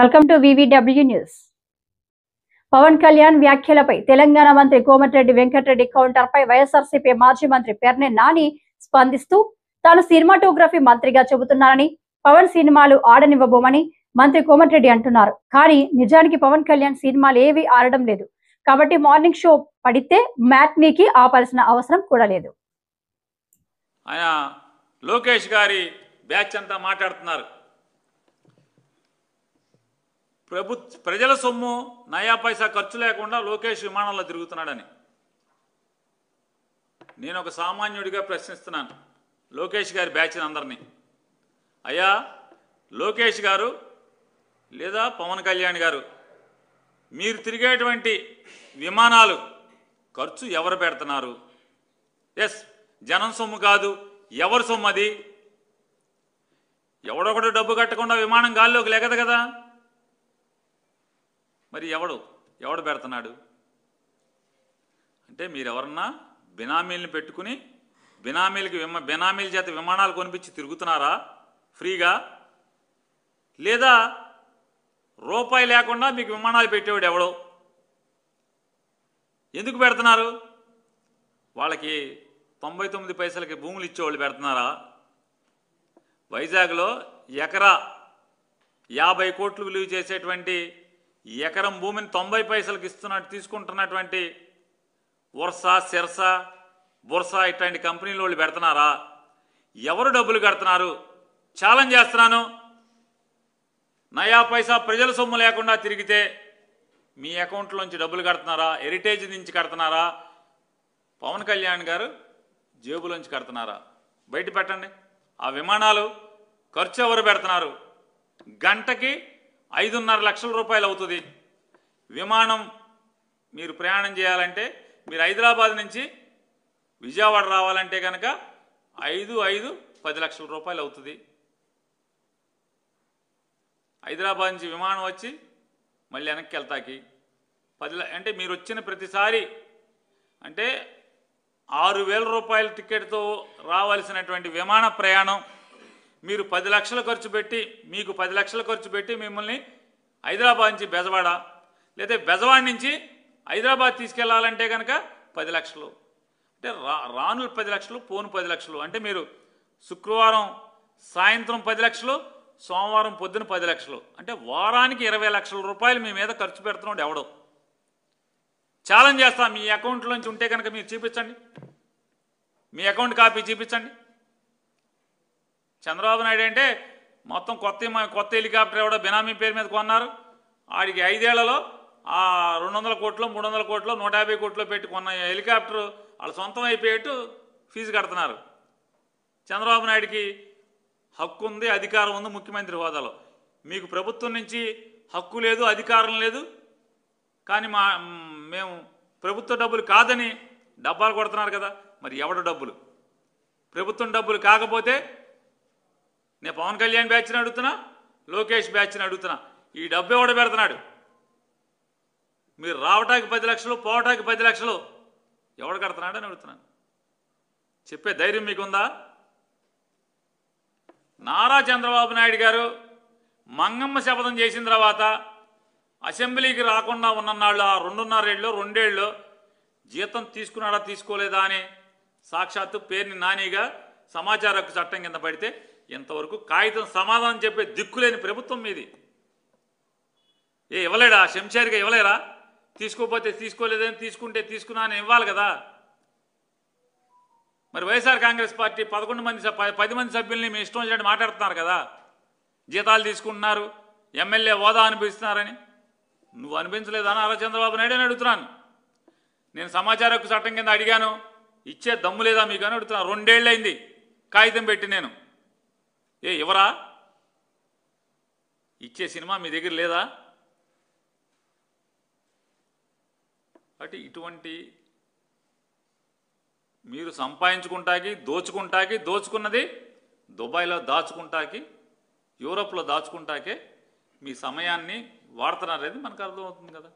Welcome to VVW news. Pawan Kalyan వ్యాఖ్యలపై తెలంగాణ మంత్రి కోమటిరెడ్డి వెంకటరెడ్డి కౌంటర్పై వైఎస్ఆర్సీపీ మాజీ మంత్రి పేర్ని నాని స్పందిస్తూ తాను సినిమాటోగ్రఫీ మంత్రిగా చెబుతున్నానని, పవన్ సినిమాలు ఆడనివ్వబోమని మంత్రి కోమటిరెడ్డి అంటున్నారు. కానీ నిజానికి పవన్ కళ్యాణ్ సినిమాలు ఏవి ఆడడం లేదు. కాబట్టి మార్నింగ్ షో పడితే మ్యాట్నీకి ఆపాల్సిన అవసరం కూడా లేదు. ఆయన లోకేష్ గారి బ్యాచ్ అంతా మాట్లాడుతున్నారు. ప్రజల సొమ్ము నయా పైసా ఖర్చు లేకుండా లోకేష్ విమానంలో తిరుగుతున్నాడని నేను ఒక సామాన్యుడిగా ప్రశ్నిస్తున్నాను లోకేష్ గారి బ్యాచ్ని అందరినీ. అయ్యా లోకేష్ గారు లేదా పవన్ కళ్యాణ్ గారు, మీరు తిరిగేటువంటి విమానాలు ఖర్చు ఎవరు పెడుతున్నారు? ఎస్, జనం సొమ్ము కాదు, ఎవరి సొమ్ము అది? ఎవడొకడు డబ్బు కట్టకుండా విమానం గాల్లోకి లెగదు కదా. మరి ఎవడు పెడుతున్నాడు అంటే మీరెవరన్నా బినామీలను పెట్టుకుని బినామీల చేత విమానాలు కొనిపించి తిరుగుతున్నారా ఫ్రీగా? లేదా రూపాయి లేకుండా మీకు విమానాలు పెట్టేవాడు ఎవడో? ఎందుకు పెడుతున్నారు? వాళ్ళకి 99 పైసలకి భూములు ఇచ్చేవాళ్ళు పెడుతున్నారా? వైజాగ్లో ఎకరా 50 కోట్లు విలువ చేసేటువంటి ఎకరం భూమిని 90 పైసలకు తీసుకుంటున్నటువంటి వర్సా, సిర్సా, బుర్సా ఇట్లాంటి కంపెనీలు వాళ్ళు పెడుతున్నారా? ఎవరు డబ్బులు కడుతున్నారు? ఛాలెంజ్ చేస్తున్నాను. నయా పైసా ప్రజల సొమ్ము లేకుండా తిరిగితే మీ అకౌంట్లోంచి డబ్బులు కడుతున్నారా? హెరిటేజ్ నుంచి కడుతున్నారా? పవన్ కళ్యాణ్ గారు జేబులోంచి కడుతున్నారా? బయట పెట్టండి. ఆ విమానాలు ఖర్చు ఎవరు పెడుతున్నారు? గంటకి 5.5 లక్షల రూపాయలు అవుతుంది. విమానం మీరు ప్రయాణం చేయాలంటే, మీరు హైదరాబాద్ నుంచి విజయవాడ రావాలంటే కనుక 10 లక్షల రూపాయలు అవుతుంది. హైదరాబాద్ నుంచి విమానం వచ్చి మళ్ళీ వెనక్కి వెళ్తాకి 10 అంటే మీరు వచ్చిన ప్రతిసారి అంటే 6,000 రూపాయల టికెట్తో రావాల్సినటువంటి విమాన ప్రయాణం మీరు 10 లక్షలు ఖర్చు పెట్టి, మీకు 10 లక్షలు ఖర్చు పెట్టి మిమ్మల్ని హైదరాబాద్ నుంచి బెజవాడ, లేదా బెజవాడ నుంచి హైదరాబాద్ తీసుకెళ్లాలంటే కనుక 10 లక్షలు. అంటే రాను 10 లక్షలు, పోను 10 లక్షలు. అంటే మీరు శుక్రవారం సాయంత్రం 10 లక్షలు, సోమవారం పొద్దున 10 లక్షలు. అంటే వారానికి 20 లక్షల రూపాయలు మీ మీద ఖర్చు పెడుతున్నాడు ఎవడో. ఛాలెంజ్ చేస్తా, మీ అకౌంట్లోంచి ఉంటే కనుక మీరు చూపించండి, మీ అకౌంట్ కాపీ చూపించండి. చంద్రబాబు నాయుడు అంటే మొత్తం కొత్త హెలికాప్టర్ ఎవడో బినామీ పేరు మీద కొన్నారు. ఆడికి 5 ఏళ్లలో ఆ 200 కోట్లు, 300 కోట్లు, 150 కోట్లు పెట్టి కొన్న హెలికాప్టర్ వాళ్ళ సొంతం అయిపోయేట్టు ఫీజు కడుతున్నారు. చంద్రబాబు నాయుడికి హక్కు ఉంది, అధికారం ఉంది ముఖ్యమంత్రి హోదాలో. మీకు ప్రభుత్వం నుంచి హక్కు లేదు, అధికారం లేదు. కానీ మేము ప్రభుత్వ డబ్బులు కాదని డబ్బాలు కొడుతున్నారు కదా. మరి ఎవడు డబ్బులు? ప్రభుత్వం డబ్బులు కాకపోతే నేను పవన్ కళ్యాణ్ బ్యాచ్ని అడుగుతున్నా, లోకేష్ బ్యాచ్ని అడుగుతున్నా, ఈ డబ్బు ఎవడు పెడుతున్నాడు? మీరు రావటానికి 10 లక్షలు, పోవటానికి 10 లక్షలు ఎవడు కడుతున్నాడు అని అడుగుతున్నాను. చెప్పే ధైర్యం మీకుందా? నారా చంద్రబాబు నాయుడు గారు మంగమ్మ శపథం చేసిన తర్వాత అసెంబ్లీకి రాకుండా ఉన్ననాళ్ళు ఆ 2.5 ఏళ్ళు జీతం తీసుకున్నాడా తీసుకోలేదా అని సాక్షాత్తు పేర్ని నానిగా సమాచార హక్కు చట్టం కింద పడితే ఇంతవరకు కాగితం సమాధానం చెప్పే దిక్కులేని ప్రభుత్వం మీది. ఇవ్వలేడా? శంషారిగా ఇవ్వలేరా? తీసుకోకపోతే తీసుకోలేదని, తీసుకుంటే తీసుకున్నా అని ఇవ్వాలి కదా. మరి వైఎస్ఆర్ కాంగ్రెస్ పార్టీ 10 మంది సభ్యుల్ని మీ ఇష్టం వచ్చినట్టు మాట్లాడుతున్నారు కదా. జీతాలు తీసుకుంటున్నారు, ఎమ్మెల్యే హోదా అనిపిస్తున్నారని. నువ్వు అనిపించలేదా నారా చంద్రబాబు నాయుడు అని అడుగుతున్నాను. నేను సమాచార హక్కు చట్టం కింద అడిగాను, ఇచ్చే దమ్ము లేదా మీకు అని అడుగుతున్నాను. 2 ఏళ్ళు అయింది కాగితం పెట్టి నేను. ఇవ్వరా? ఇచ్చే సినిమా మీ దగ్గర లేదా? అంటే ఇటువంటి మీరు సంపాదించుకుంటాకి, దోచుకున్నది దుబాయ్లో దాచుకుంటాకి, యూరోప్లో దాచుకుంటాకే మీ సమయాన్ని వాడుతున్నారనేది మనకు అర్థమవుతుంది కదా.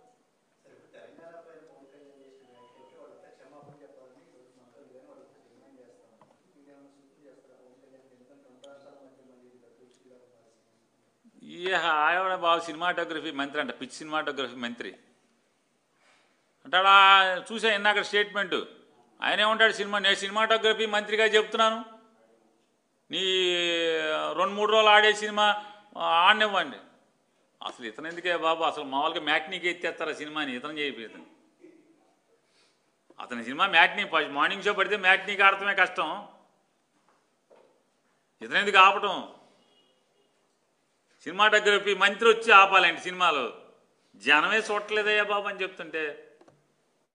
ఈ ఆవిడ బాబు సినిమాటోగ్రఫీ మంత్రి అంట, పిచ్ సినిమాటోగ్రఫీ మంత్రి అంటాడా. చూసా ఇందాక స్టేట్మెంటు. ఆయన ఏమంటాడు, నేను సినిమాటోగ్రఫీ మంత్రిగా చెప్తున్నాను, నీ 2-3 రోజులు ఆడే సినిమా ఆడనివ్వండి. అసలు ఇతను ఎందుకే బాబు, అసలు మామూలుగా మ్యాట్నీకి ఎత్తేస్తారా సినిమాని, ఇతను చేయిపోతుంది. అతని సినిమా మ్యాట్నీ, మార్నింగ్ షో పడితే మ్యాట్నీకి ఆడటమే కష్టం, ఇతను ఎందుకు ఆపటం. సినిమాటోగ్రఫీ మంత్రి వచ్చి ఆపాలండి సినిమాలో, జనమే చూడట్లేదయ్యా బాబు అని చెప్తుంటే